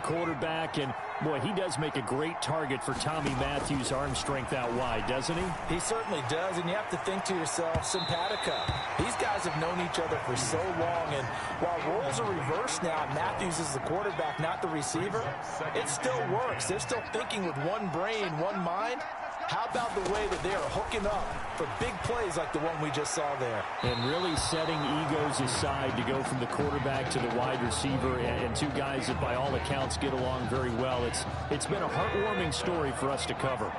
quarterback, and, boy, he does make a great target for Tommy Matthews' arm strength out wide, doesn't he? He certainly does, and you have to think to yourself, simpatico. These guys have known each other for so long, and while roles are reversed now, Matthews is the quarterback, not the receiver, it still works. They're still thinking with one brain, one mind. How about the way that they are hooking up for big plays like the one we just saw there? And really setting egos aside to go from the quarterback to the wide receiver, and two guys that by all accounts get along very well. It's been a heartwarming story for us to cover.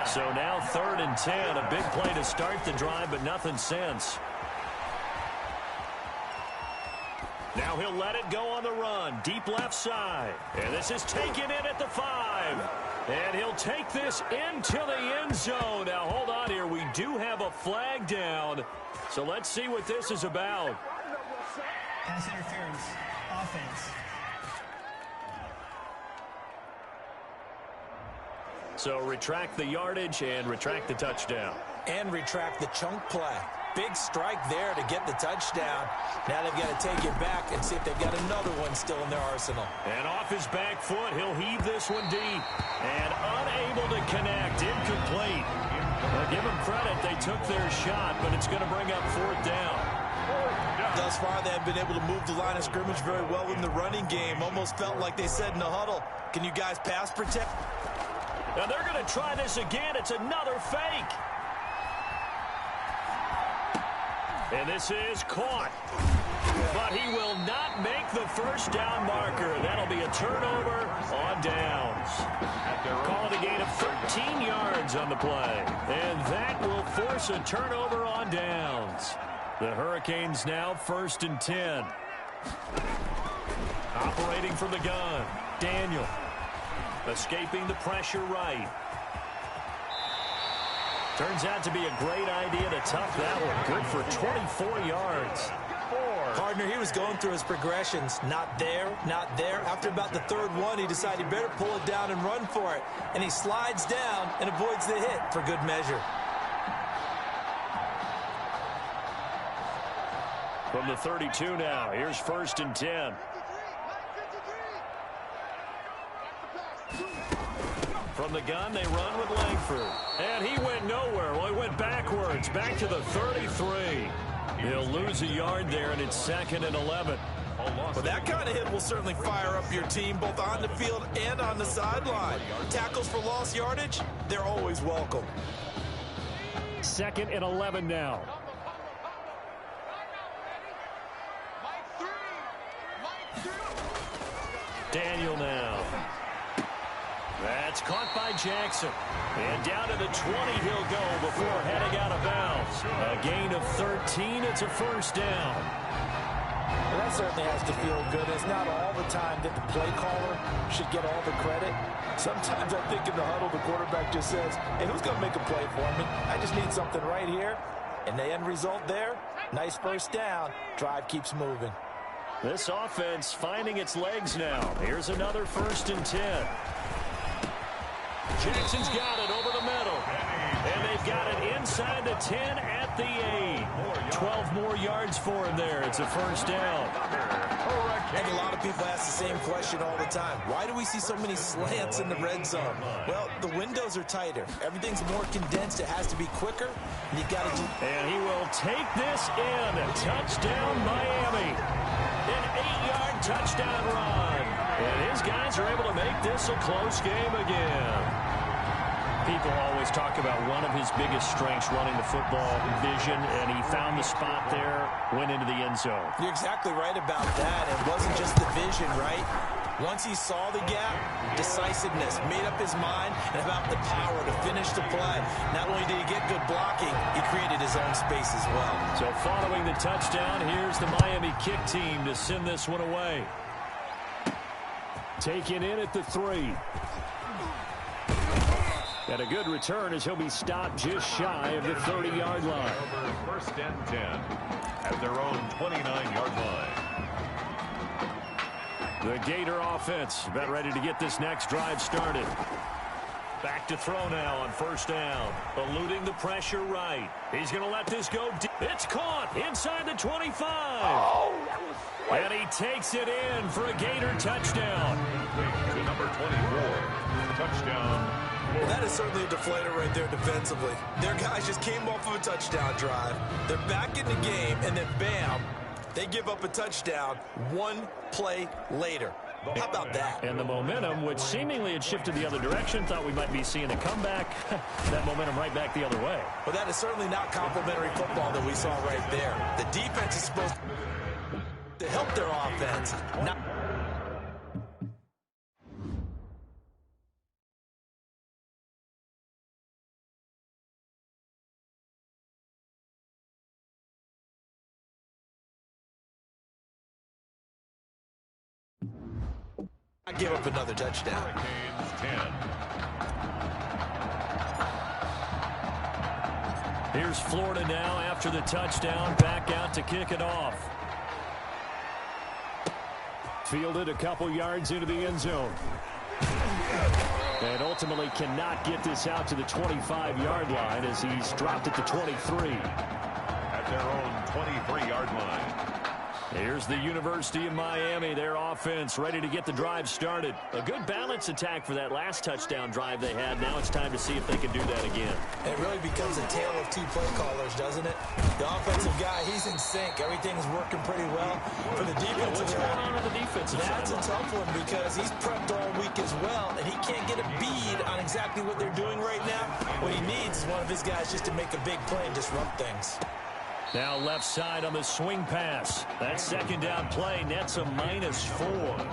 So now 3rd and 10, a big play to start the drive, but nothing since. Now he'll let it go on the run, deep left side. And this is taken in at the 5. And he'll take this into the end zone. Now, hold on here. We do have a flag down. So let's see what this is about. Pass interference. Offense. So retract the yardage and retract the touchdown. And retract the chunk play. Big strike there to get the touchdown. Now they've got to take it back and see if they've got another one still in their arsenal. And off his back foot, he'll heave this one deep. And unable to connect, incomplete. Well, give them credit, they took their shot, but it's going to bring up 4th down. Thus far, they have been able to move the line of scrimmage very well in the running game. Almost felt like they said in the huddle, can you guys pass protect? Now they're going to try this again. It's another fake. And this is caught. But he will not make the first down marker. That'll be a turnover on downs. Call it a gain of 13 yards on the play. And that will force a turnover on downs. The Hurricanes now 1st and 10. Operating from the gun. Daniel. Escaping the pressure right. Turns out to be a great idea to tuck that one. Good for 24 yards. Partner, he was going through his progressions. Not there, not there. After about the 3rd one, he decided he better pull it down and run for it. And he slides down and avoids the hit for good measure. From the 32 now, here's 1st and 10. From the gun, they run with Langford. And he went nowhere. Well, he went backwards, back to the 33. He'll lose a yard there, and it's 2nd and 11. Well, that kind of hit will certainly fire up your team, both on the field and on the sideline. Tackles for lost yardage, they're always welcome. 2nd and 11 now. Daniel now. That's caught by Jackson. And down to the 20 he'll go before heading out of bounds. A gain of 13. It's a 1st down. Well, that certainly has to feel good. It's not all the time that the play caller should get all the credit. Sometimes I think in the huddle, the quarterback just says, hey, who's going to make a play for me? I just need something right here. And the end result there, nice 1st down. Drive keeps moving. This offense finding its legs now. Here's another 1st and 10. Jackson's got it over the middle. And they've got it inside the 10 at the 8. 12 more yards for him there. It's a 1st down. And a lot of people ask the same question all the time. Why do we see so many slants in the red zone? Well, the windows are tighter. Everything's more condensed. It has to be quicker. And you've got to And he will take this in. Touchdown, Miami. An 8-yard touchdown run. And his guys are able to make this a close game again. People always talk about one of his biggest strengths running the football, vision, and he found the spot there, went into the end zone. You're exactly right about that. It wasn't just the vision, right? Once he saw the gap, decisiveness, made up his mind, and about the power to finish the play. Not only did he get good blocking, he created his own space as well. So following the touchdown, here's the Miami kick team to send this one away. Taken in at the 3. And a good return as he'll be stopped just shy of the 30-yard line. 1st and 10 at their own 29-yard line. The Gator offense about ready to get this next drive started. Back to throw now on 1st down. Eluding the pressure right. He's going to let this go deep. It's caught inside the 25. And he takes it in for a Gator touchdown. is certainly a deflator right there defensively. Their guys just came off of a touchdown drive. They're back in the game, and then bam, they give up a touchdown one play later. How about that? And the momentum, which seemingly had shifted the other direction, thought we might be seeing a comeback. That momentum right back the other way. Well, that is certainly not complimentary football that we saw right there. The defense is supposed to help their offense. Not give up another touchdown. Hurricanes 10. Here's Florida now after the touchdown, back out to kick it off. Fielded a couple yards into the end zone. And ultimately cannot get this out to the 25-yard line as he's dropped it to 23. At their own 23-yard line. Here's the University of Miami, their offense ready to get the drive started. A good balance attack for that last touchdown drive they had. Now it's time to see if they can do that again. It really becomes a tale of two play callers, doesn't it? The offensive guy, he's in sync. Everything's working pretty well. For the defensive What's going on the defensive side? That's a tough one because he's prepped all week as well, and he can't get a bead on exactly what they're doing right now. What he needs is one of his guys just to make a big play and disrupt things. Now left side on the swing pass. That second down play nets a -4.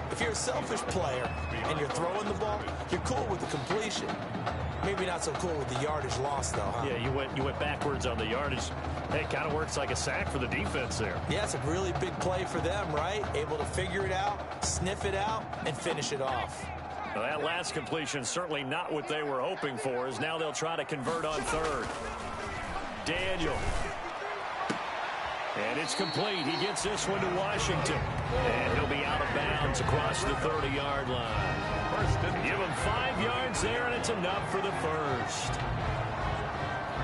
If you're a selfish player and you're throwing the ball, you're cool with the completion. Maybe not so cool with the yardage loss, though, huh? Yeah, you went backwards on the yardage. Hey, it kind of works like a sack for the defense there. Yeah, it's a really big play for them, right? Able to figure it out, sniff it out, and finish it off. Well, that last completion certainly not what they were hoping for, as now they'll try to convert on third. Daniel. And it's complete. He gets this one to Washington. And he'll be out of bounds across the 30-yard line. Give him 5 yards there, and it's enough for the first.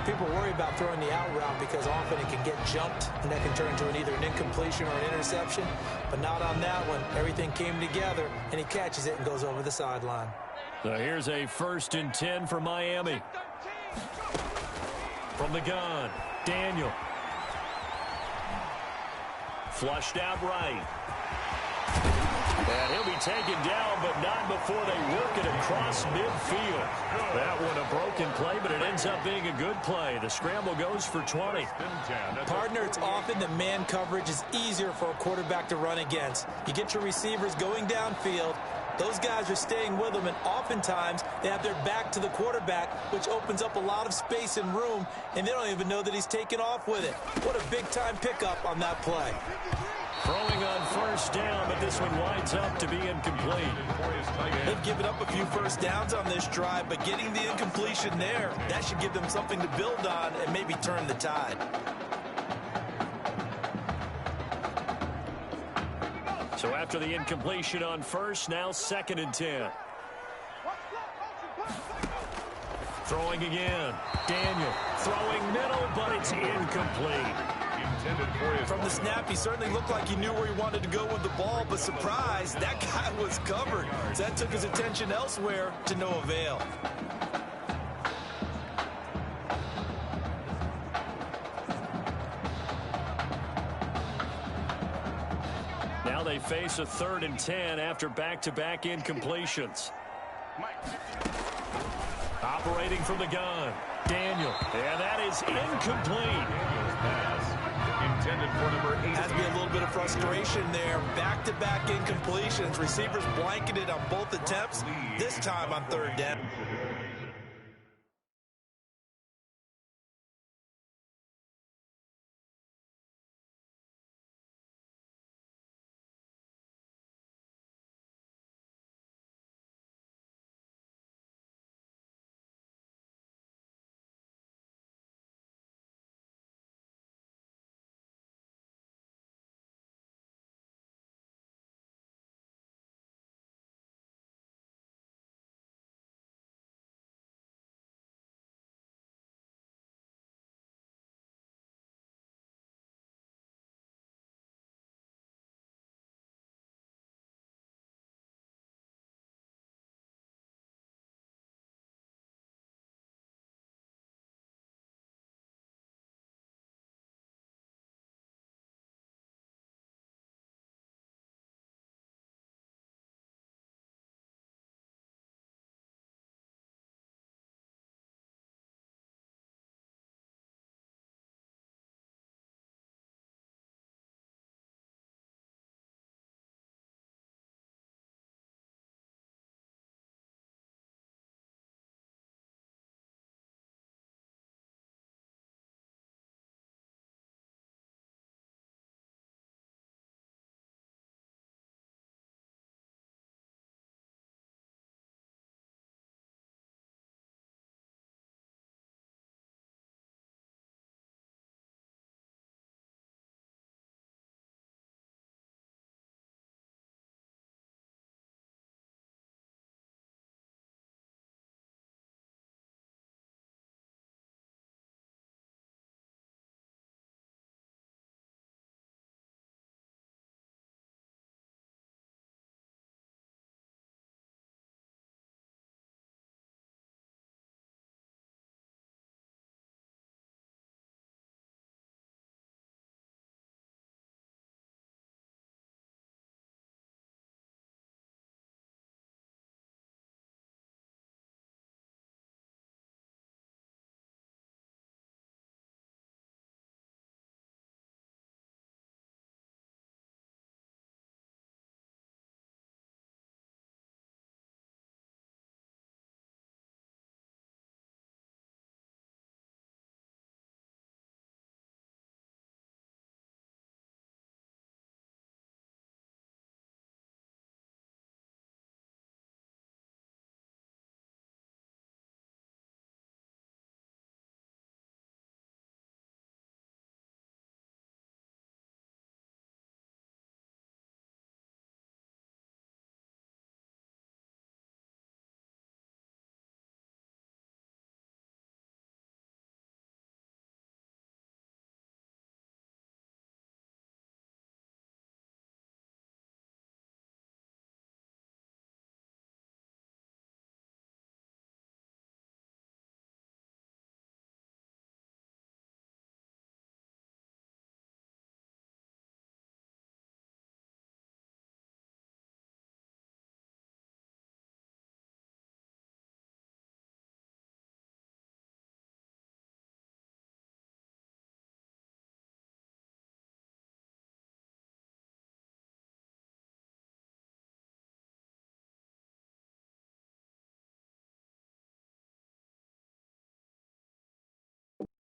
People worry about throwing the out route because often it can get jumped, and that can turn into either an incompletion or an interception. But not on that one. Everything came together, and he catches it and goes over the sideline. So here's a 1st and 10 for Miami. From the gun, Daniel. Flushed out right. And he'll be taken down, but not before they work it across midfield. That one a broken play, but it ends up being a good play. The scramble goes for 20. Partner, it's often that man coverage is easier for a quarterback to run against. You get your receivers going downfield. Those guys are staying with them, and oftentimes they have their back to the quarterback, which opens up a lot of space and room, and they don't even know that he's taken off with it. What a big-time pickup on that play. Throwing on 1st down, but this one winds up to be incomplete. They've given up a few first downs on this drive, but getting the incompletion there, that should give them something to build on and maybe turn the tide. So after the incompletion on 1st, now 2nd and 10. Throwing again. Daniel throwing middle, but it's incomplete. From the snap, he certainly looked like he knew where he wanted to go with the ball, but surprise, that guy was covered. So that took his attention elsewhere to no avail. Now they face a 3rd and 10 after back-to-back incompletions. Operating from the gun, Daniel, and that is incomplete. Intended for number 8. Has to be a little bit of frustration there. Back-to-back incompletions. Receivers blanketed on both attempts, this time on 3rd down.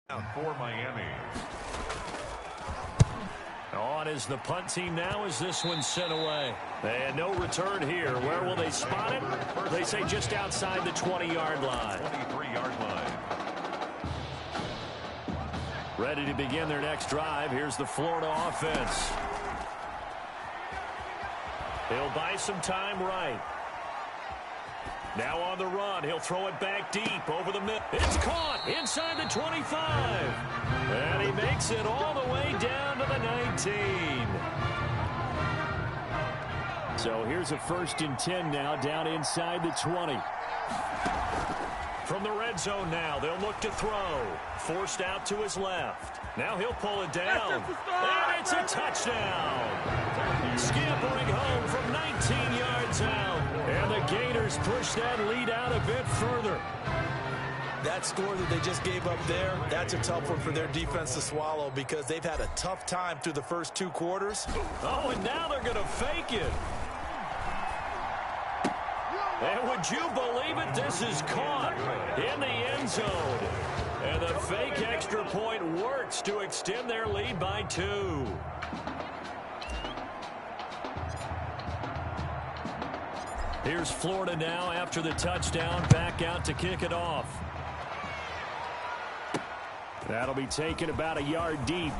For Miami. On is the punt team now as this one's sent away. And no return here. Where will they spot it? They say just outside the 20-yard line. 23-yard line. Ready to begin their next drive. Here's the Florida offense. He'll buy some time right. Now on the run, he'll throw it back deep over the middle. It's caught inside the 25. And he makes it all the way down to the 19. So here's a 1st and 10 now, down inside the 20. From the red zone now, they'll look to throw. Forced out to his left. Now he'll pull it down. And it's a touchdown. Scampering home from 19 yards out. And the Gators push that lead out a bit further. That score that they just gave up there, that's a tough one for their defense to swallow because they've had a tough time through the first 2 quarters. Oh, and now they're going to fake it. And would you believe it? This is caught in the end zone. And the fake extra point works to extend their lead by 2. Here's Florida now after the touchdown, back out to kick it off. That'll be taken about a yard deep.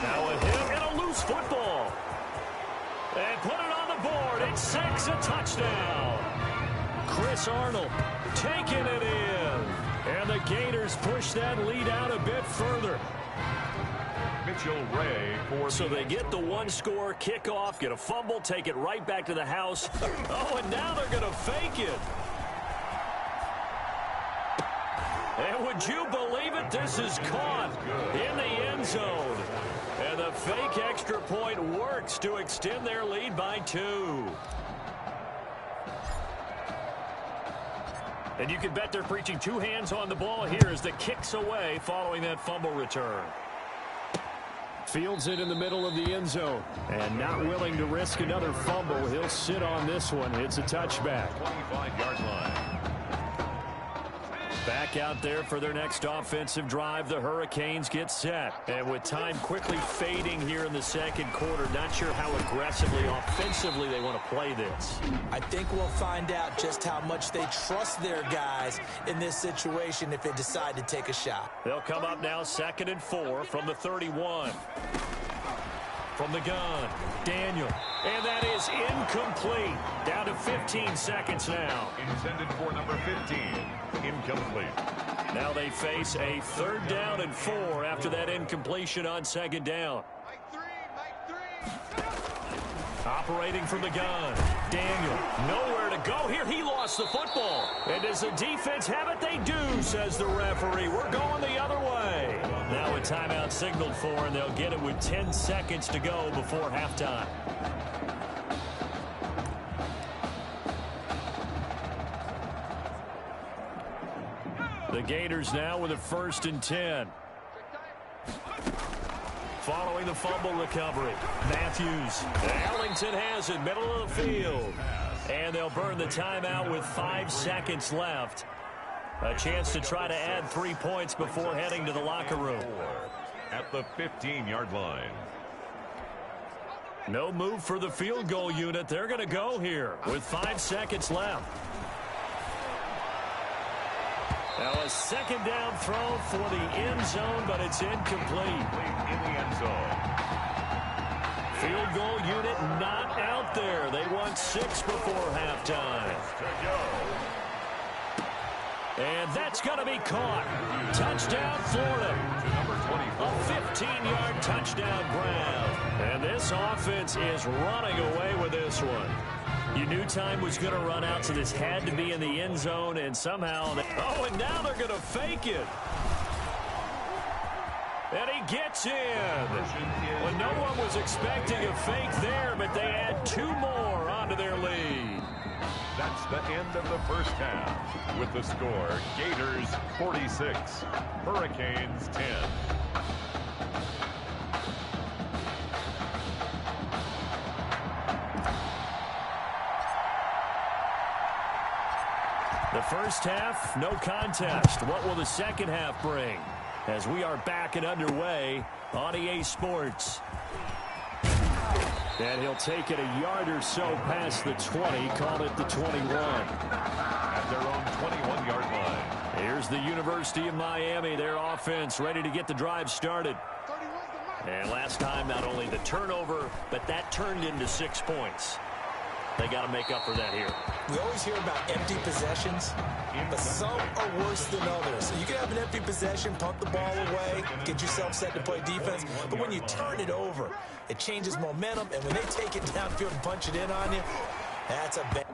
Now a hit and a loose football. And put it on the board. It's 6, a touchdown. Chris Arnold taking it in. And the Gators push that lead out a bit further. Mitchell Ray for So they get the 1-score kickoff, get a fumble, take it right back to the house. Oh, and now they're going to fake it. And would you believe it? This is caught in the end zone. And the fake extra point works to extend their lead by 2. And you can bet they're preaching 2 hands on the ball here as the kick's away following that fumble return. Fields it in the middle of the end zone. And not willing to risk another fumble. He'll sit on this one. It's a touchback. 25-yard line. Back out there for their next offensive drive. The Hurricanes get set. And with time quickly fading here in the second quarter, not sure how aggressively, offensively they want to play this. I think we'll find out just how much they trust their guys in this situation if they decide to take a shot. They'll come up now 2nd and 4 from the 31. From the gun, Daniel. And that is incomplete. Down to 15 seconds now. Intended for number 15. Incomplete. Now they face a 3rd down and 4 after that incompletion on 2nd down. Operating from the gun, Daniel. Nowhere to go here. He lost the football. And does the defense have it? They do, says the referee. We're going the other way. Now a timeout signaled for, and they'll get it with 10 seconds to go before halftime. The Gators now with a 1st and 10. Following the fumble recovery, Matthews. Ellington has it, middle of the field. And they'll burn the timeout with 5 seconds left. A chance to try to add 3 points before heading to the locker room. At the 15-yard line. No move for the field goal unit. They're going to go here with 5 seconds left. Now a 2nd down throw for the end zone, but it's incomplete. In the end zone. Field goal unit not out there. They want 6 before halftime. And that's going to be caught. Touchdown, Florida. A 15-yard touchdown grab. And this offense is running away with this one. You knew time was going to run out, so this had to be in the end zone, and somehow... Oh, and now they're going to fake it. And he gets in. Well, no one was expecting a fake there, but they add 2 more onto their lead. That's the end of the first half. With the score, Gators 46, Hurricanes 10. The first half, no contest. What will the second half bring? as we are back and underway on EA Sports. And he'll take it a yard or so past the 20, call it the 21. At their own 21-yard line. Here's the University of Miami, their offense ready to get the drive started. And last time, not only the turnover, but that turned into 6 points. They got to make up for that here. We always hear about empty possessions, but some are worse than others. So you can have an empty possession, punt the ball away, get yourself set to play defense, but when you turn it over, it changes momentum, and when they take it downfield and punch it in on you, that's a bad...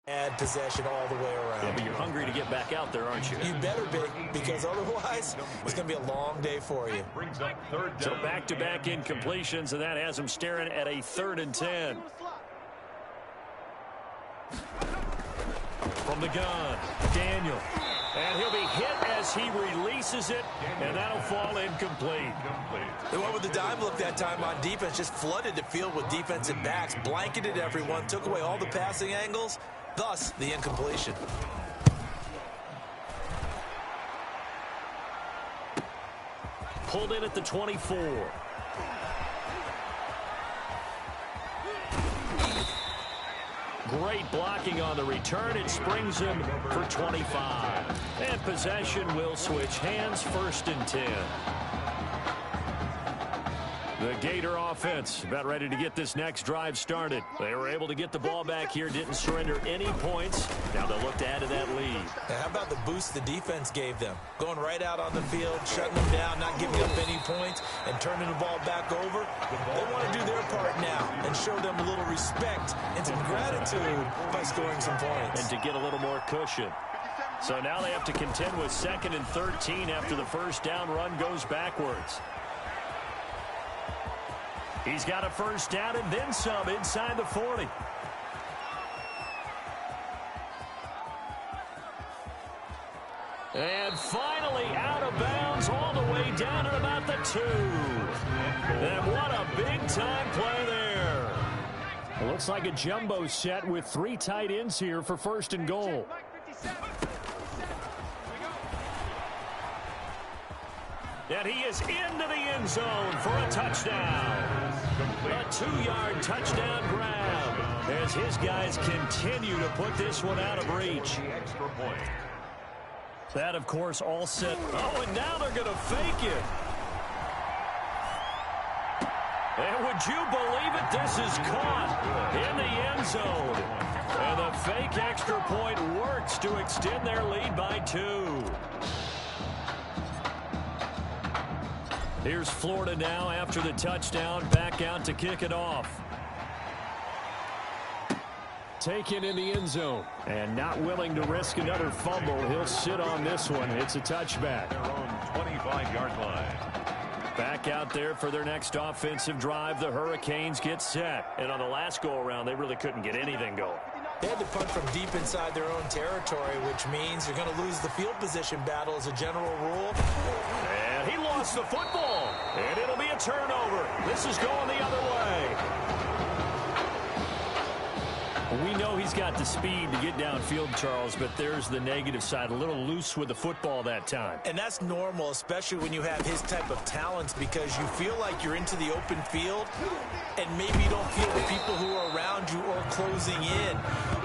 Bad possession all the way around. Yeah, but you're hungry to get back out there, aren't you? You better be, because otherwise it's going to be a long day for you. So back-to-back incompletions, and that has him staring at a 3rd and 10. From the gun, Daniel. And he'll be hit as he releases it, and that'll fall incomplete. They went with the dime look that time on defense, just flooded the field with defensive backs, blanketed everyone, took away all the passing angles, thus the incompletion. Pulled in at the 24. Great blocking on the return. It springs him for 25. And possession will switch hands, 1st and 10. The Gator offense about ready to get this next drive started. They were able to get the ball back here, didn't surrender any points. Now they'll look to add to that lead. Now, how about the boost the defense gave them? Going right out on the field, shutting them down, not giving up any points, and turning the ball back over. They want to do their part now and show them a little respect and some gratitude by scoring some points. And to get a little more cushion. So now they have to contend with 2nd and 13 after the first down run goes backwards. He's got a first down and then some inside the 40. And finally out of bounds all the way down at about the 2. And what a big-time play there. It looks like a jumbo set with 3 tight ends here for 1st and goal. And he is into the end zone for a touchdown. A 2-yard touchdown grab as his guys continue to put this one out of reach. That, of course, all set. Oh, and now they're going to fake it. And would you believe it? This is caught in the end zone. And the fake extra point works to extend their lead by 2. Here's Florida now after the touchdown, back out to kick it off. Taken in the end zone. And not willing to risk another fumble. He'll sit on this one. It's a touchback. Their own 25-yard line. Back out there for their next offensive drive. The Hurricanes get set. And on the last go-around, they really couldn't get anything going. They had to punt from deep inside their own territory, which means you're going to lose the field position battle as a general rule. And he lost the football. And it'll be a turnover. This is going the other way. We know he's got the speed to get downfield, Charles, but there's the negative side. A little loose with the football that time. And that's normal, especially when you have his type of talents, because you feel like you're into the open field and maybe you don't feel the people who are around you or closing in.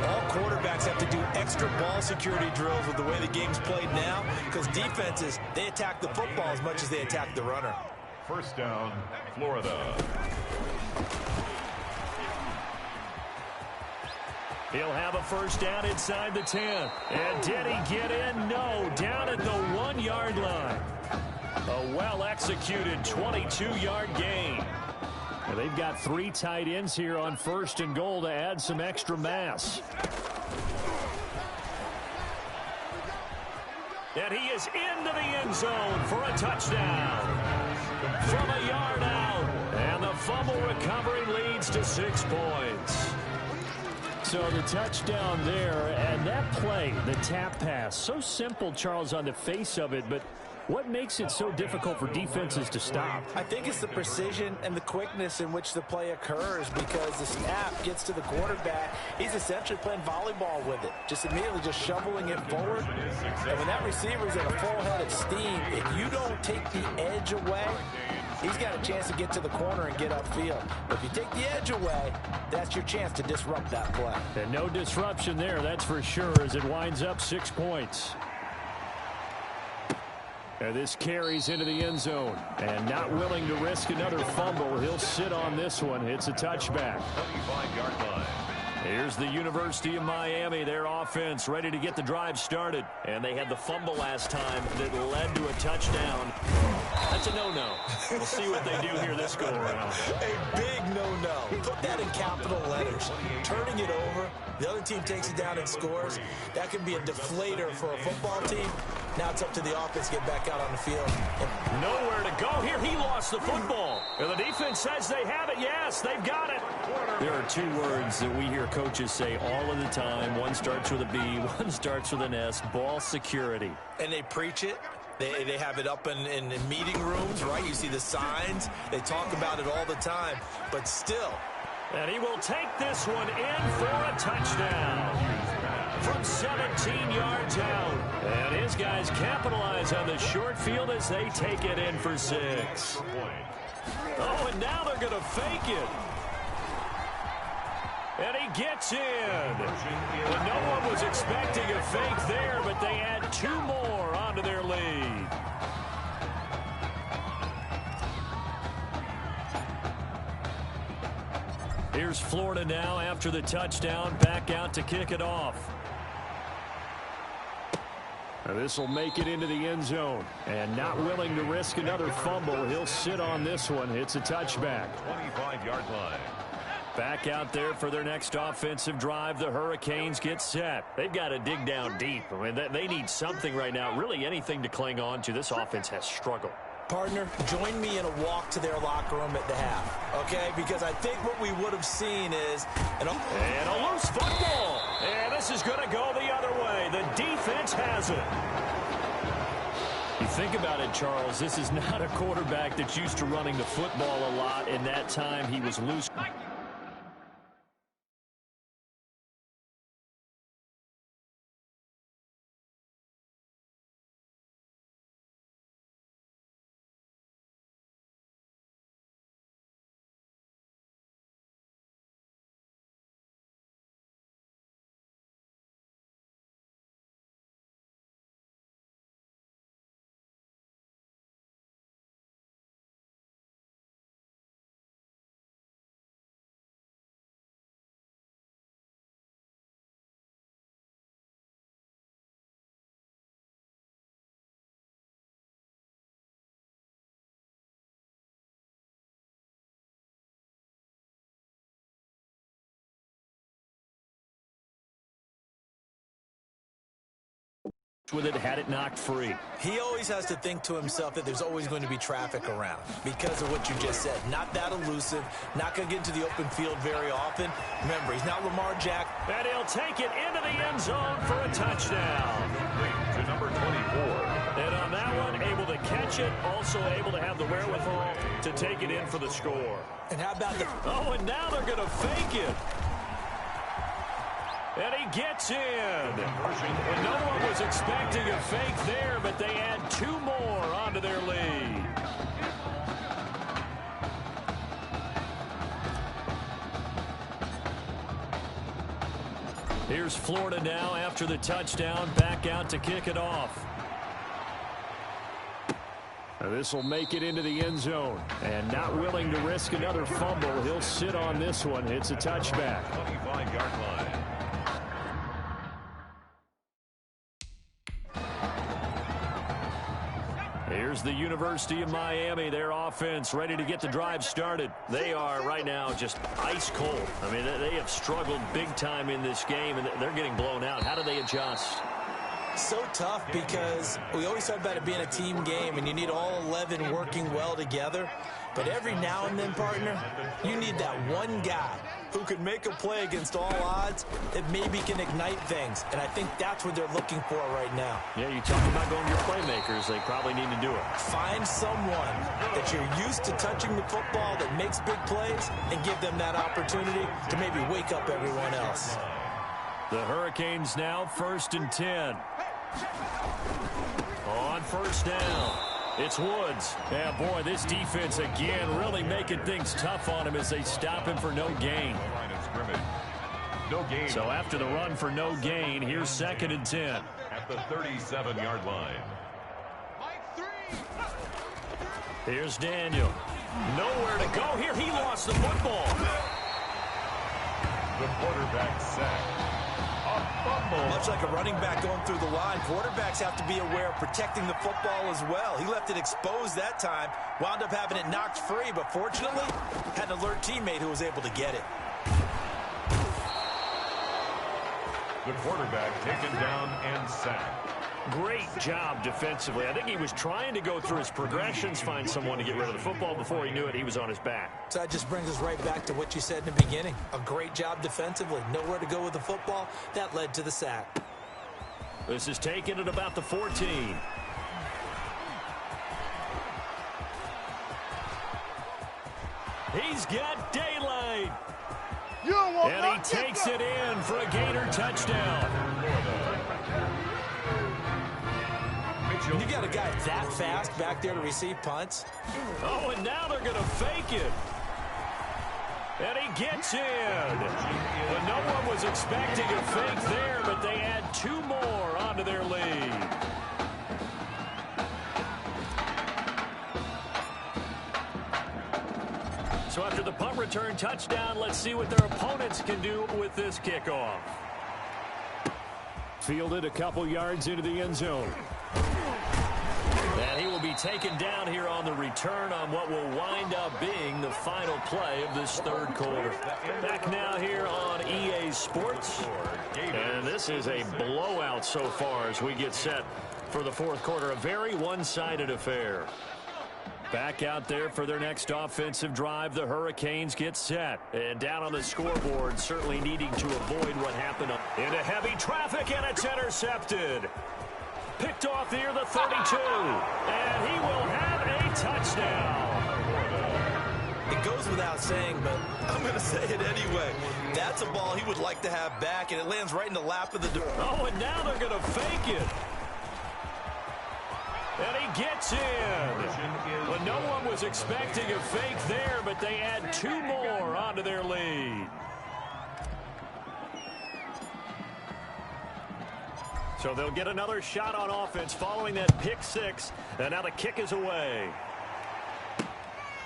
All quarterbacks have to do extra ball security drills with the way the game's played now, because defenses, they attack the football as much as they attack the runner. First down, Florida. He'll have a first down inside the 10. And did he get in? No. Down at the 1-yard line. A well-executed 22-yard gain. And they've got 3 tight ends here on 1st and goal to add some extra mass. And he is into the end zone for a touchdown. From a yard out. And the fumble recovery leads to 6 points. So the touchdown there, and that play, the tap pass, so simple, Charles, on the face of it, but what makes it so difficult for defenses to stop? I think it's the precision and the quickness in which the play occurs, because the snap gets to the quarterback. He's essentially playing volleyball with it, just immediately just shoveling it forward. And when that receiver's at a full head of steam, if you don't take the edge away, he's got a chance to get to the corner and get upfield. But if you take the edge away, that's your chance to disrupt that play. And no disruption there, that's for sure, as it winds up 6 points. And this carries into the end zone. And not willing to risk another fumble, he'll sit on this one. It's a touchback. 25-yard line. Here's the University of Miami, their offense ready to get the drive started. And they had the fumble last time that led to a touchdown. That's a no-no. We'll see what they do here this go-around. A big no-no. Put that in capital letters. Turning it over, the other team takes it down and scores. That can be a deflator for a football team. Now it's up to the offense to get back out on the field. Nowhere to go here. He lost the football. And the defense says they have it. Yes, they've got it. There are two words that we hear coaches say all of the time. One starts with a B, one starts with an S. Ball security. And they preach it. They have it up in meeting rooms, right? You see the signs. They talk about it all the time. But still. And he will take this one in for a touchdown from 17 yards out. And his guys capitalize on the short field as they take it in for 6. Oh, and now they're going to fake it. And he gets in. And no one was expecting a fake there, but they add 2 more onto their lead. Here's Florida now after the touchdown, back out to kick it off. This will make it into the end zone. And not willing to risk another fumble, he'll sit on this one. It's a touchback. 25-yard line. Back out there for their next offensive drive. The Hurricanes get set. They've got to dig down deep. I mean, they need something right now, really anything to cling on to. This offense has struggled. Partner, join me in a walk to their locker room at the half, okay? Because I think what we would have seen is and a loose football. And this is going to go the other way. The defense has it. You think about it, Charles, this is not a quarterback that's used to running the football a lot. In that time, he was loose. With it, had it knocked free. He always has to think to himself that there's always going to be traffic around because of what you just said. Not that elusive, not going to get into the open field very often. Remember, he's not Lamar Jack. And he'll take it into the end zone for a touchdown. To number 24. And on that one, able to catch it, also able to have the wherewithal to take it in for the score. And how about the... Oh, and now they're going to fake it. And he gets in. And no one was expecting a fake there, but they add 2 more onto their lead. Here's Florida now after the touchdown, back out to kick it off. This will make it into the end zone. And not willing to risk another fumble, he'll sit on this one. It's a touchback. 25-yard line. Here's the University of Miami, their offense ready to get the drive started. They are right now just ice cold. I mean, they have struggled big time in this game, and they're getting blown out. How do they adjust? So tough because we always talk about it being a team game, and you need all 11 working well together. But every now and then, partner, you need that one guy who can make a play against all odds that maybe can ignite things. And I think that's what they're looking for right now. Yeah, you talk about going to your playmakers. They probably need to do it. Find someone that you're used to touching the football that makes big plays and give them that opportunity to maybe wake up everyone else. The Hurricanes now 1st and 10. On first down, it's Woods. Yeah, boy, this defense again really making things tough on him as they stop him for no gain. Line of scrimmage. No gain. So after the run for no gain, here's 2nd and 10. At the 37-yard line. Here's Daniel. Nowhere to go here. He lost the football. The quarterback sacked. A fumble. Much like a running back going through the line, quarterbacks have to be aware of protecting the football as well. He left it exposed that time, wound up having it knocked free, but fortunately, had an alert teammate who was able to get it. The quarterback taken down and sacked. Great job defensively. I think he was trying to go through his progressions, find someone to get rid of the football. Before he knew it, he was on his back. So that just brings us right back to what you said in the beginning. A great job defensively. Nowhere to go with the football. That led to the sack. This is taken at about the 14. He's got daylight. And he takes it in for a Gator touchdown. You got a guy that fast back there to receive punts. Oh, and now they're going to fake it. And he gets in. But no one was expecting a fake there, but they add 2 more onto their lead. So after the punt return touchdown, let's see what their opponents can do with this kickoff. Fielded a couple yards into the end zone. And he will be taken down here on the return on what will wind up being the final play of this third quarter. Back now here on EA Sports. And this is a blowout so far as we get set for the fourth quarter. A very one-sided affair. Back out there for their next offensive drive. The Hurricanes get set. And down on the scoreboard, certainly needing to avoid what happened into heavy traffic, and it's intercepted. Picked off here, the 32. And he will have a touchdown. It goes without saying, but I'm going to say it anyway. That's a ball he would like to have back, and it lands right in the lap of the... Oh, and now they're going to fake it. And he gets in. But no one was expecting a fake there, but they add 2 more onto their lead. So they'll get another shot on offense following that pick 6. And now the kick is away.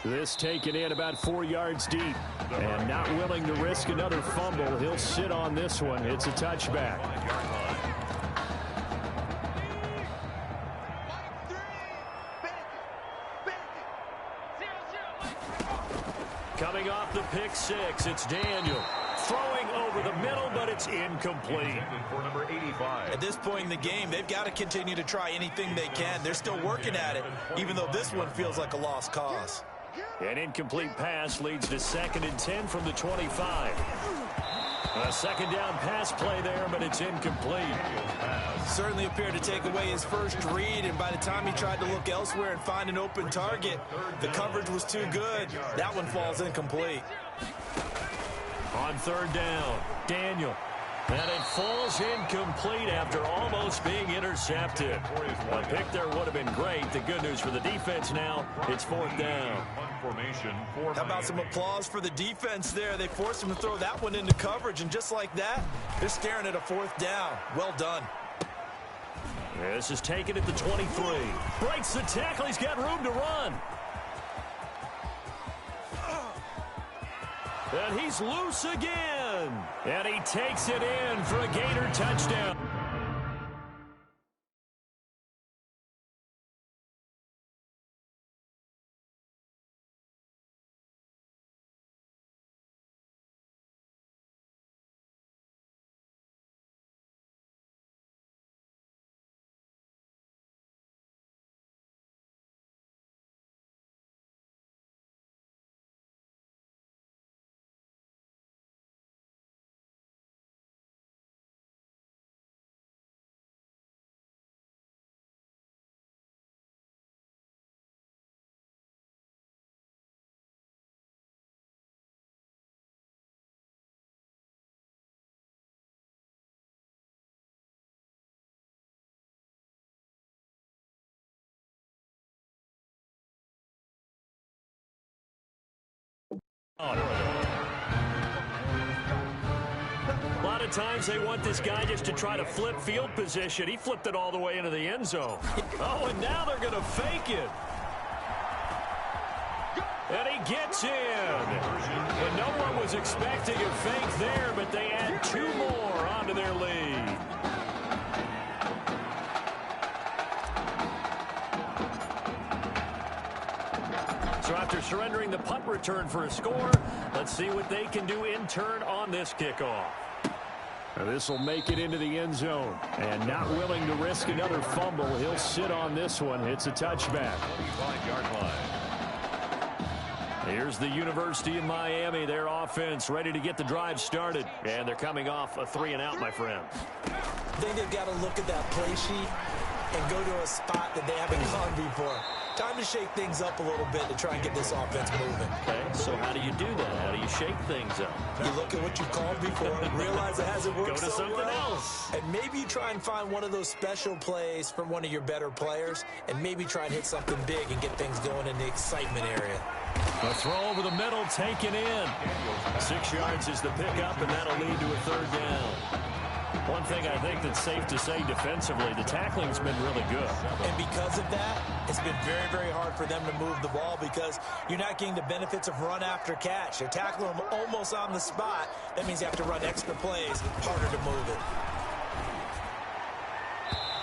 This taken in about 4 yards deep. And not willing to risk another fumble. He'll sit on this one. It's a touchback. Coming off the pick 6, it's Daniel. Throwing over the middle, but it's incomplete. For number 85. At this point in the game, they've got to continue to try anything they can. They're still working at it, even though this one feels like a lost cause. An incomplete pass leads to 2nd and 10 from the 25. A second down pass play there, but it's incomplete. Certainly appeared to take away his first read, and by the time he tried to look elsewhere and find an open target, the coverage was too good. That one falls incomplete. On 3rd down, Daniel. And it falls incomplete after almost being intercepted. A pick there would have been great. The good news for the defense now, it's 4th down. How about some applause for the defense there? They forced him to throw that one into coverage, and just like that, they're staring at a 4th down. Well done. This is taken at the 23. Breaks the tackle. He's got room to run. And he's loose again. And he takes it in for a Gator touchdown. A lot of times they want this guy just to try to flip field position. He flipped it all the way into the end zone. Oh, and now they're going to fake it. And he gets in. But no one was expecting a fake there, but they add 2 more onto their lead. So after surrendering the punt return for a score, let's see what they can do in turn on this kickoff. This will make it into the end zone. And not willing to risk another fumble, he'll sit on this one. It's a touchback. 25-yard line. Here's the University of Miami, their offense ready to get the drive started. And they're coming off a 3-and-out, my friend. I think they've got to look at that play sheet and go to a spot that they haven't gone before. Time to shake things up a little bit to try and get this offense moving. Okay, so how do you do that? How do you shake things up? You look at what you called before, realize it hasn't worked Go to so something well, else. and maybe you try and find one of those special plays from one of your better players, and maybe try and hit something big and get things going in the excitement area. A throw over the middle, taken in. 6 yards is the pickup, and that'll lead to a 3rd down. One thing I think that's safe to say defensively, the tackling's been really good. And because of that, it's been very, very hard for them to move the ball because you're not getting the benefits of run after catch. They're tackling them almost on the spot. That means you have to run extra plays, harder to move it.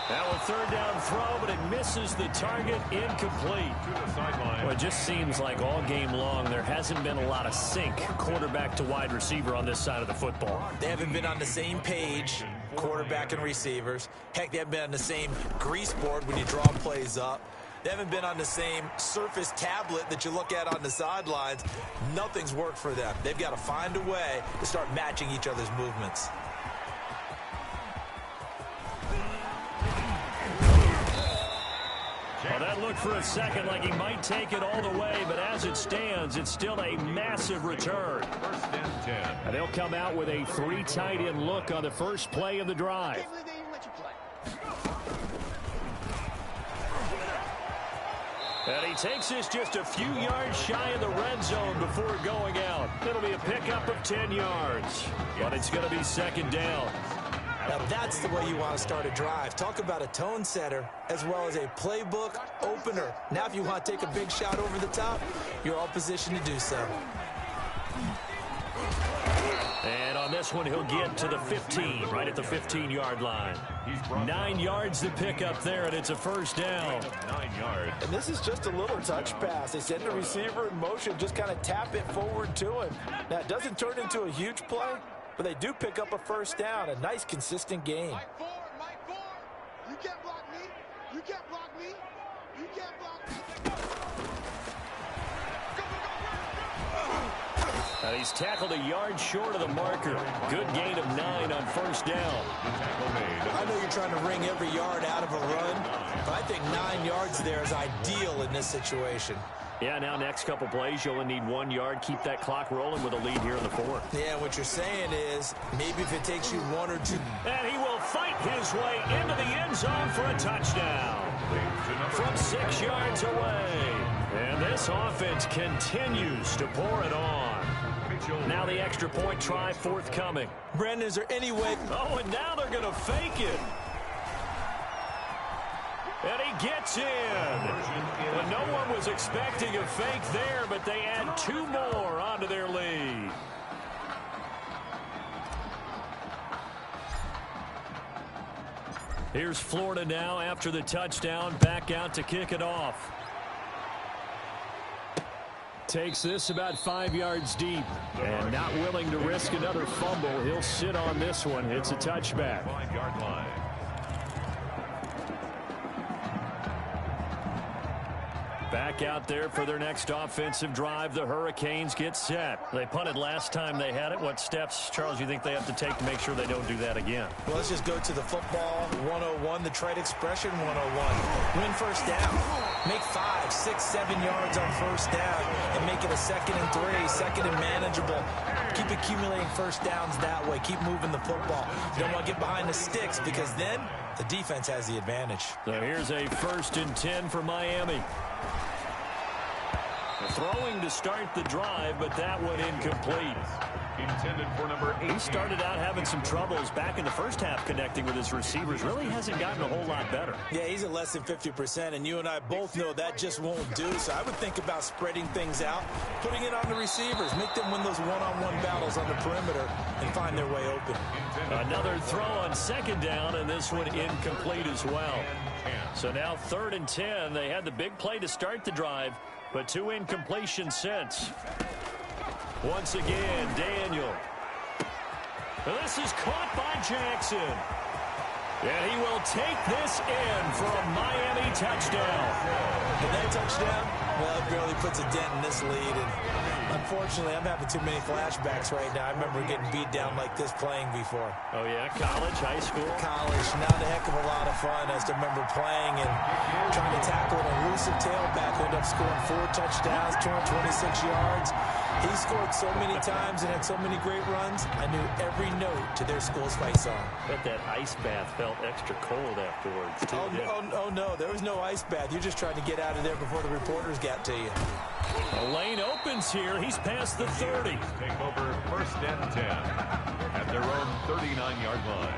Now a 3rd down throw, but it misses the target, incomplete. To the sideline. Well, it just seems like all game long there hasn't been a lot of sync quarterback to wide receiver on this side of the football. They haven't been on the same page, quarterback and receivers. Heck, they haven't been on the same grease board when you draw plays up. They haven't been on the same surface tablet that you look at on the sidelines. Nothing's worked for them. They've got to find a way to start matching each other's movements. Well, that looked for a second like he might take it all the way, but as it stands, it's still a massive return. 1st and 10. And they'll come out with a 3 tight end look on the first play of the drive. And he takes this just a few yards shy of the red zone before going out. It'll be a pickup of 10 yards, but it's going to be 2nd down. Now that's the way you want to start a drive. Talk about a tone setter as well as a playbook opener. Now if you want to take a big shot over the top, you're all positioned to do so. And on this one, he'll get to the 15, right at the 15-yard line. 9 yards to pick up there, and it's a 1st down. 9 yards. And this is just a little touch pass. They send the receiver in motion, just kind of tap it forward to him. Now it doesn't turn into a huge play, but they do pick up a 1st down, a nice, consistent gain. Mike 4. You can't block me. You can't block me. You can't block me. And he's tackled a yard short of the marker. Good gain of 9 on 1st down. Tackle made. I know you're trying to wring every yard out of a run, but I think 9 yards there is ideal in this situation. Yeah, now next couple plays, you only need 1 yard. Keep that clock rolling with a lead here in the 4th. Yeah, what you're saying is maybe if it takes you 1 or 2. And he will fight his way into the end zone for a touchdown from 6 yards away. And this offense continues to pour it on. Now the extra point try forthcoming. Brandon, is there any way? Oh, and now they're going to fake it. And he gets in. Well, no one was expecting a fake there, but they add 2 more onto their lead. Here's Florida now after the touchdown, back out to kick it off. Takes this about 5 yards deep, and not willing to risk another fumble. He'll sit on this one. It's a touchback. 5-yard line. Back out there for their next offensive drive. The Hurricanes get set. They punted last time they had it. What steps, Charles, you think they have to take to make sure they don't do that again? Well, let's just go to the football 101, the trade expression 101. Win 1st down. Make 5, 6, 7 yards on 1st down and make it a 2nd and 3, 2nd and manageable. Keep accumulating 1st downs that way. Keep moving the football. You don't want to get behind the sticks because then the defense has the advantage. So here's a 1st and 10 for Miami. Throwing to start the drive, but that one incomplete. Intended for number 8. He started out having some troubles back in the first half connecting with his receivers. Really hasn't gotten a whole lot better. Yeah, he's at less than 50%, and you and I both know that just won't do. So I would think about spreading things out, putting it on the receivers, make them win those one-on-one battles on the perimeter and find their way open. Another throw on 2nd down, and this one incomplete as well. So now 3rd and 10. They had the big play to start the drive, but 2 incompletions since. Once again, Daniel. And this is caught by Jackson. And he will take this in for a Miami touchdown. And that touchdown, well, it barely puts a dent in this lead. And unfortunately, I'm having too many flashbacks right now. I remember getting beat down like this playing before. Oh, yeah? College, high school? College, not a heck of a lot of fun. I just remember playing and trying to tackle an elusive tailback who ended up scoring 4 touchdowns, 226 yards. He scored so many times and had so many great runs, I knew every note to their school's fight song. Bet that ice bath felt extra cold afterwards, too. Oh, no, there was no ice bath. You're just trying to get out of there before the reporters got to you. The lane opens here. He's past the 30. Take over 1st and 10 at their own 39-yard line.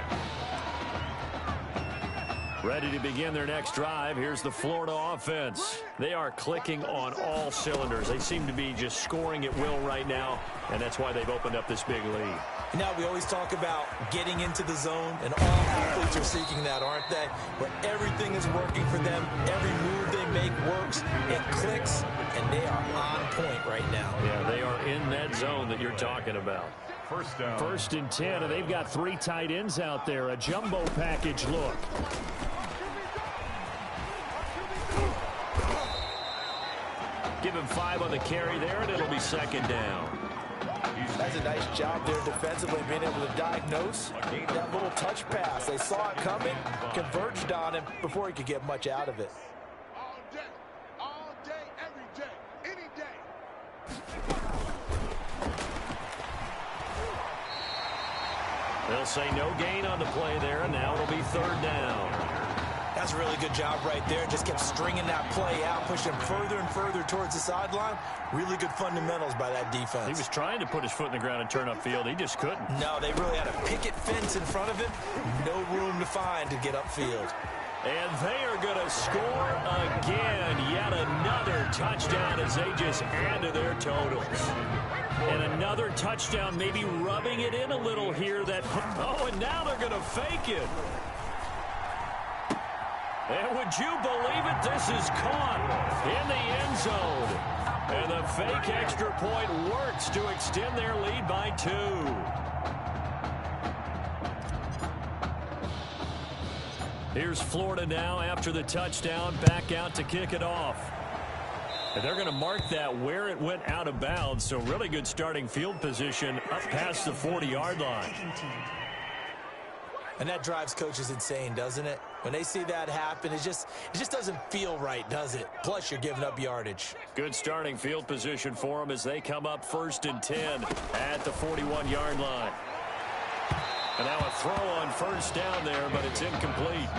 Ready to begin their next drive. Here's the Florida offense. They are clicking on all cylinders. They seem to be just scoring at will right now, and that's why they've opened up this big lead. Now, we always talk about getting into the zone, and all athletes are seeking that, aren't they? Where everything is working for them. Every move they make works. It clicks, and they are on point right now. Yeah, they are in that zone that you're talking about. First down. 1st and 10, and they've got 3 tight ends out there. A jumbo package look. Give him 5 on the carry there, and it'll be 2nd down. That's a nice job there defensively, being able to diagnose that little touch pass. They saw it coming, converged on him before he could get much out of it. All day, every day, any day. They'll say no gain on the play there, and now it'll be 3rd down. That's a really good job right there. Just kept stringing that play out, pushing him further and further towards the sideline. Really good fundamentals by that defense. He was trying to put his foot in the ground and turn upfield. He just couldn't. No, they really had a picket fence in front of him. No room to find to get upfield. And they are going to score again. Yet another touchdown as they just add to their totals. And another touchdown, maybe rubbing it in a little here. And now they're going to fake it. And would you believe it? This is caught in the end zone. And the fake extra point works to extend their lead by 2. Here's Florida now after the touchdown, back out to kick it off. And they're going to mark that where it went out of bounds, so really good starting field position up past the 40-yard line. And that drives coaches insane, doesn't it? When they see that happen, it just doesn't feel right, does it? Plus, you're giving up yardage. Good starting field position for them as they come up 1st and 10 at the 41-yard line. And now a throw on 1st down there, but it's incomplete.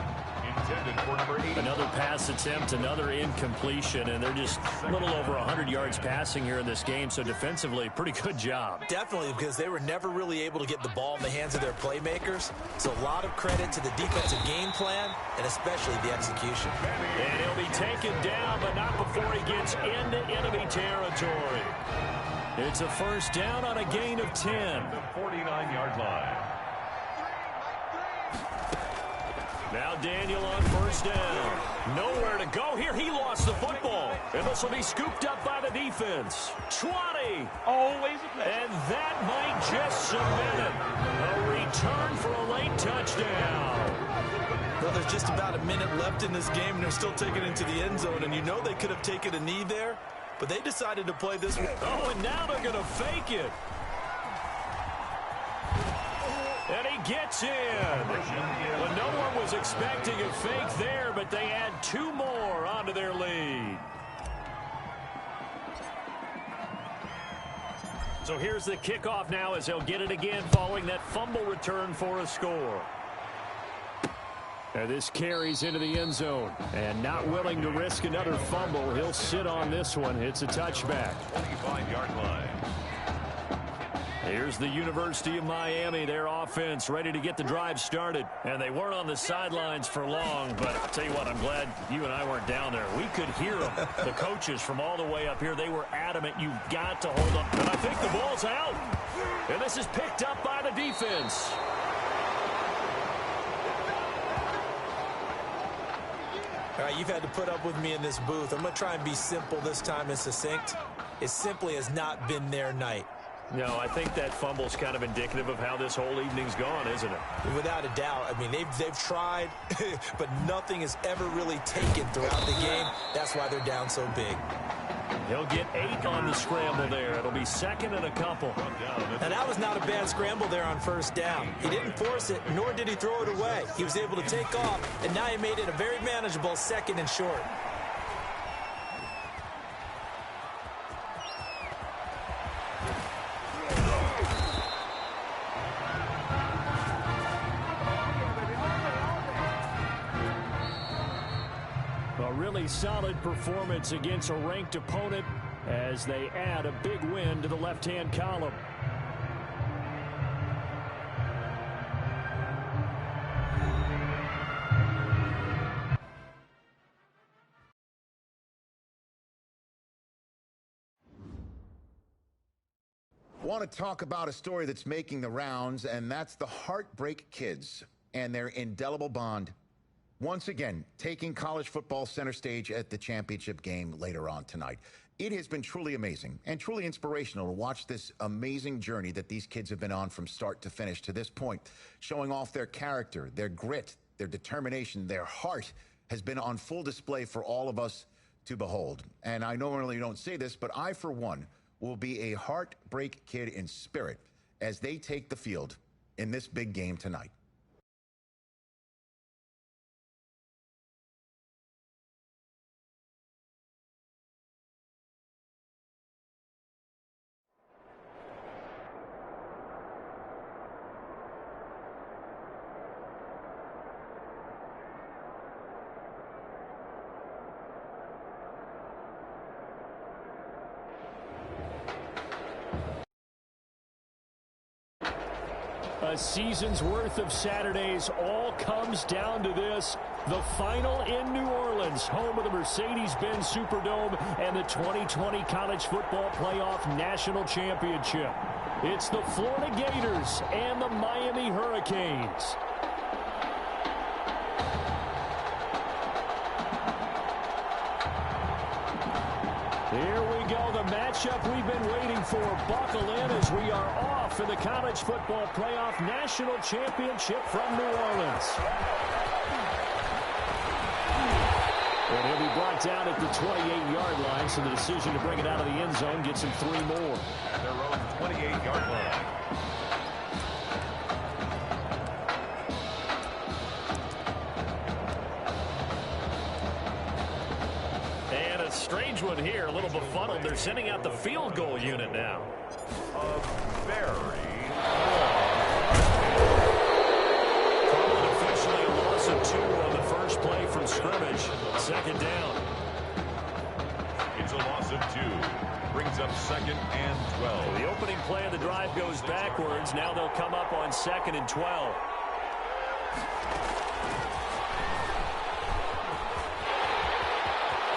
Intended for number 80. Another pass attempt, another incompletion, and they're just a little over 100 yards passing here in this game, so defensively, pretty good job. Definitely, because they were never really able to get the ball in the hands of their playmakers. So a lot of credit to the defensive game plan, and especially the execution. And he'll be taken down, but not before he gets into enemy territory. It's a 1st down on a gain of 10. The 49-yard line. Now Daniel on 1st down. Nowhere to go here. He lost the football. And this will be scooped up by the defense. 20. Always a play. And that might just cement it. A return for a late touchdown. Well, there's just about a minute left in this game, and they're still taking it into the end zone. And you know they could have taken a knee there, but they decided to play this one. Oh, and now they're going to fake it. And he gets in. Well, no one was expecting a fake there, but they add 2 more onto their lead. So here's the kickoff now as they'll get it again following that fumble return for a score. And this carries into the end zone. And not willing to risk another fumble, he'll sit on this one. It's a touchback. 25-yard line. Here's the University of Miami, their offense ready to get the drive started. And they weren't on the sidelines for long, but I'll tell you what, I'm glad you and I weren't down there. We could hear them, the coaches from all the way up here. They were adamant, you've got to hold on. And I think the ball's out. And this is picked up by the defense. All right, you've had to put up with me in this booth. I'm going to try and be simple this time and succinct. It simply has not been their night. No, I think that fumble's kind of indicative of how this whole evening's gone, isn't it? Without a doubt. I mean, they've tried, but nothing is ever really taken throughout the game. That's why they're down so big. He'll get 8 on the scramble there. It'll be second and a couple. And that was not a bad scramble there on first down. He didn't force it, nor did he throw it away. He was able to take off, and now he made it a very manageable second and short. A really solid performance against a ranked opponent as they add a big win to the left-hand column. Want to talk about a story that's making the rounds, and that's the Heartbreak Kids and their indelible bond. Once again, taking college football center stage at the championship game later on tonight. It has been truly amazing and truly inspirational to watch this amazing journey that these kids have been on from start to finish to this point, showing off their character, their grit, their determination, their heart has been on full display for all of us to behold. And I normally don't say this, but I, for one, will be a Heartbreak Kid in spirit as they take the field in this big game tonight. A season's worth of Saturdays all comes down to this. The final in New Orleans, home of the Mercedes-Benz Superdome and the 2020 College Football Playoff National Championship. It's the Florida Gators and the Miami Hurricanes. Here we go, the matchup we've been waiting for. Buckle in as we are off in the College Football Playoff National Championship from New Orleans. And he'll be brought down at the 28-yard line, so the decision to bring it out of the end zone gets him 3 more. At their own 28-yard line. Strange one here, a little befuddled. They're sending out the field goal unit now. Called officially a loss of 2 on the first play from scrimmage. Second down. It's a loss of 2. Brings up second and 12. The opening play of the drive goes backwards. Now they'll come up on second and 12.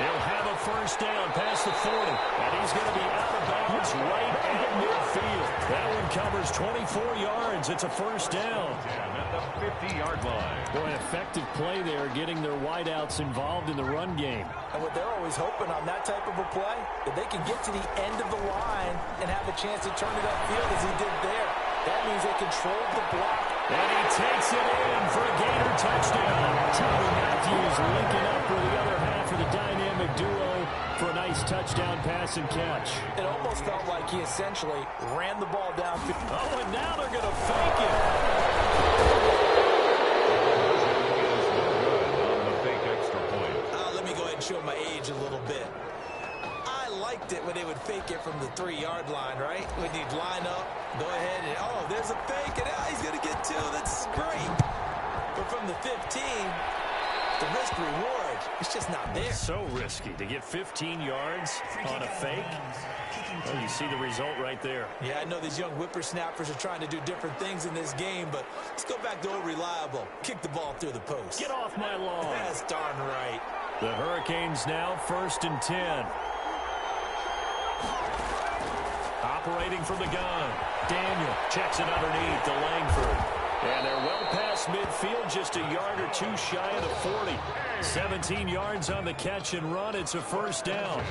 He'll have a first down past the 40, and he's going to be out of bounds right at midfield. That one covers 24 yards. It's a first down. At the 50-yard line. Boy, an effective play there, getting their wideouts involved in the run game. And what they're always hoping on that type of a play, that they can get to the end of the line and have a chance to turn it upfield as he did there. That means they controlled the block. And he takes it in for a Gator touchdown. Tommy Matthews linking up for the other half of the dynamic duo for a nice touchdown pass and catch. It almost felt like he essentially ran the ball down. Oh, and now they're going to fake it. On the fake extra point. Let me go ahead and show my age a little bit. I liked it when they would fake it from the 3-yard line, right? When you'd line up, go ahead and, oh, there's a fake, and he's going to get 2. That's great. But from the 15, the risk reward, it's just not there. So risky to get 15 yards on a fake. Well, you see the result right there. Yeah, I know these young whippersnappers are trying to do different things in this game, but let's go back to old reliable. Kick the ball through the post. Get off my lawn. That's darn right. The Hurricanes now 1st and 10. Operating from the gun. Daniel checks it underneath to Langford. And they're well past midfield, just a yard or two shy of the 40. 17 yards on the catch and run. It's a first down.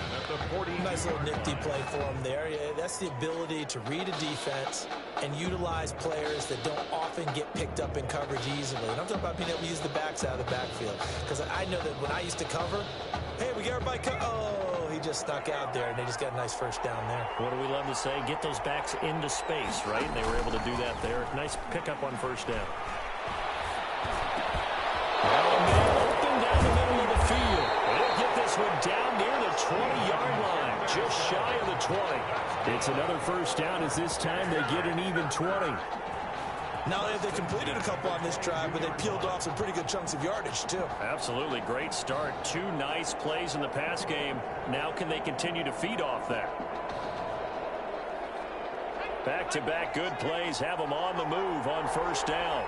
Nice little nifty play for him there. Yeah, that's the ability to read a defense and utilize players that don't often get picked up in coverage easily. And I'm talking about being able to use the backs out of the backfield. Because I know that when I used to cover, hey, we got everybody oh, he just snuck out there, and they just got a nice first down there. What do we love to say? Get those backs into space, right? And they were able to do that there. Nice pickup on first down. Open down the middle of the field. They'll get this one down near the 20-yard line, just shy of the 20. It's another first down as this time they get an even 20. Not only have they completed a couple on this drive, but they peeled off some pretty good chunks of yardage, too. Absolutely. Great start. Two nice plays in the pass game. Now can they continue to feed off that? Back-to-back good plays have them on the move on first down.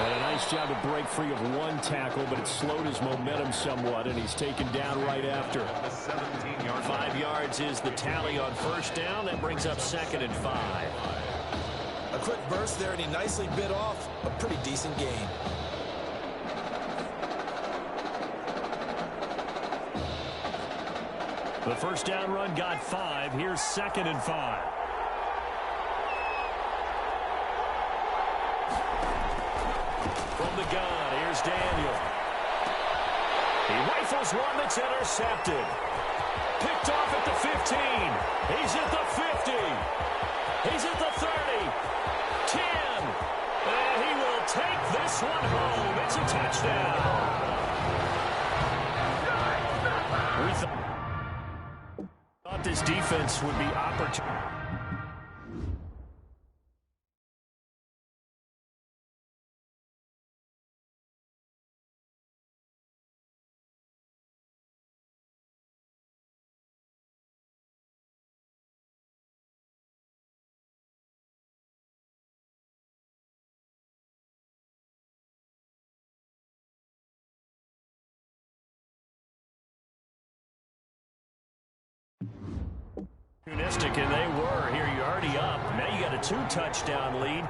And a nice job to break free of one tackle, but it slowed his momentum somewhat, and he's taken down right after. 5 yards is the tally on first down. That brings up 2nd and 5. A quick burst there, and he nicely bit off a pretty decent gain. The first down run got 5. Here's 2nd and 5. From the gun, here's Daniel. He rifles one that's intercepted. Picked off at the 15. He's at the 50. He's at the 30. 10. And he will take this one home. It's a touchdown. We thought this defense would be opportune. And they were. Here you're already up. Now you got a 2-touchdown lead.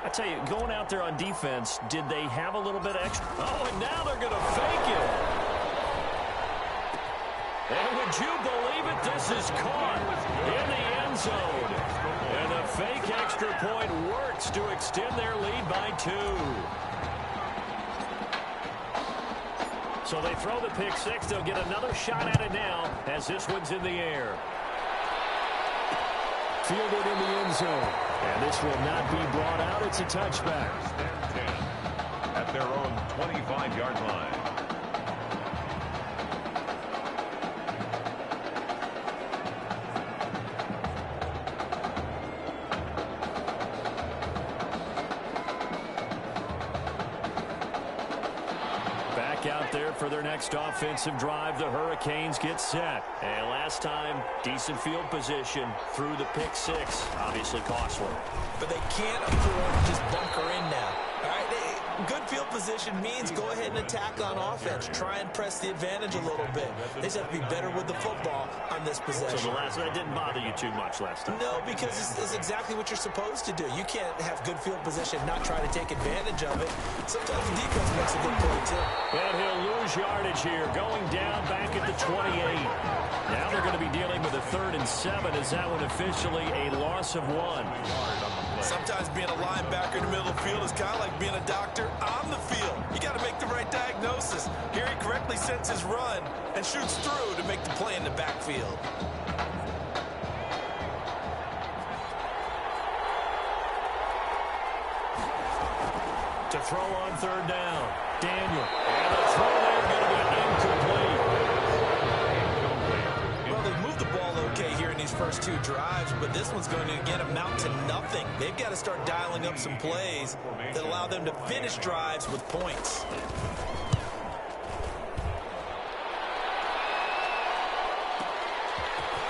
I tell you, going out there on defense, did they have a little bit extra? Oh, and now they're going to fake it. And would you believe it? This is caught in the end zone. And the fake extra point works to extend their lead by 2. So they throw the pick 6. They'll get another shot at it now as this one's in the air. Fielded in the end zone. And this will not be brought out. It's a touchback. At their own 25-yard line. Back out there for their next offensive drive. The Hurricanes get set. And last time, decent field position through the pick 6. Obviously costly. But they can't afford to just bunker in now. All right, good field position means go ahead and attack on offense. Try and press the advantage a little bit. They just have to be better with the football on this possession. So that didn't bother you too much last time? No, because it's exactly what you're supposed to do. You can't have good field position, not try to take advantage of it. Sometimes the defense makes a good play, too. And he'll lose yardage here, going down back at the 28. Now they're going to be dealing with a 3rd and 7. Is that one officially a loss of 1? Sometimes being a linebacker in the middle of the field is kind of like being a doctor on the field. You got to make the right diagnosis. Here he correctly sets his run and shoots through to make the play in the backfield. To throw on 3rd down. Daniel. And the throw there going to be incomplete. Well, they've moved the ball okay here in these first 2 drives, but this one's going to, again, amount to nothing. They've got to start dialing up some plays that allow them to finish drives with points.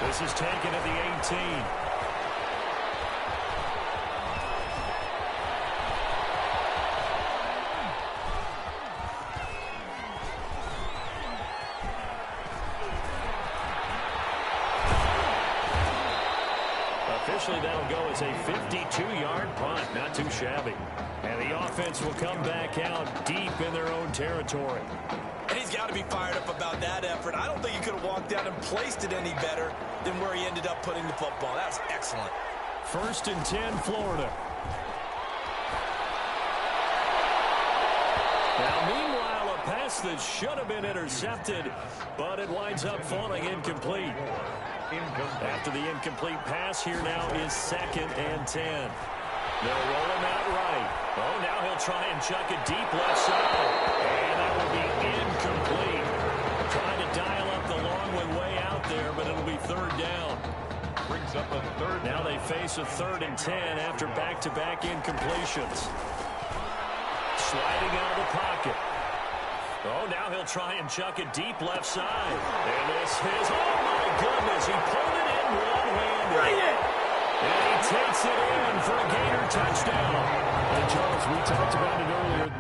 This is taken at the 18. eventually that'll go as a 52-yard punt. Not too shabby. And the offense will come back out deep in their own territory. And he's got to be fired up about that effort. I don't think he could have walked down and placed it any better than where he ended up putting the football. That's excellent. 1st and 10, Florida. Now, meanwhile, a pass that should have been intercepted, but it winds up falling incomplete. After the incomplete pass, here now is 2nd and 10. They'll roll him out right. Oh, now he'll try and chuck it deep left side. And that will be incomplete. Trying to dial up the long one way out there, but it'll be 3rd down. Brings up a 3rd. Now they face a 3rd and 10 after back-to-back incompletions. Sliding out of the pocket. Oh, now he'll try and chuck it deep left side. And this is, oh my goodness, he pulled it in one-handed. And he takes it in for a Gator touchdown. And Charles, we talked about it earlier.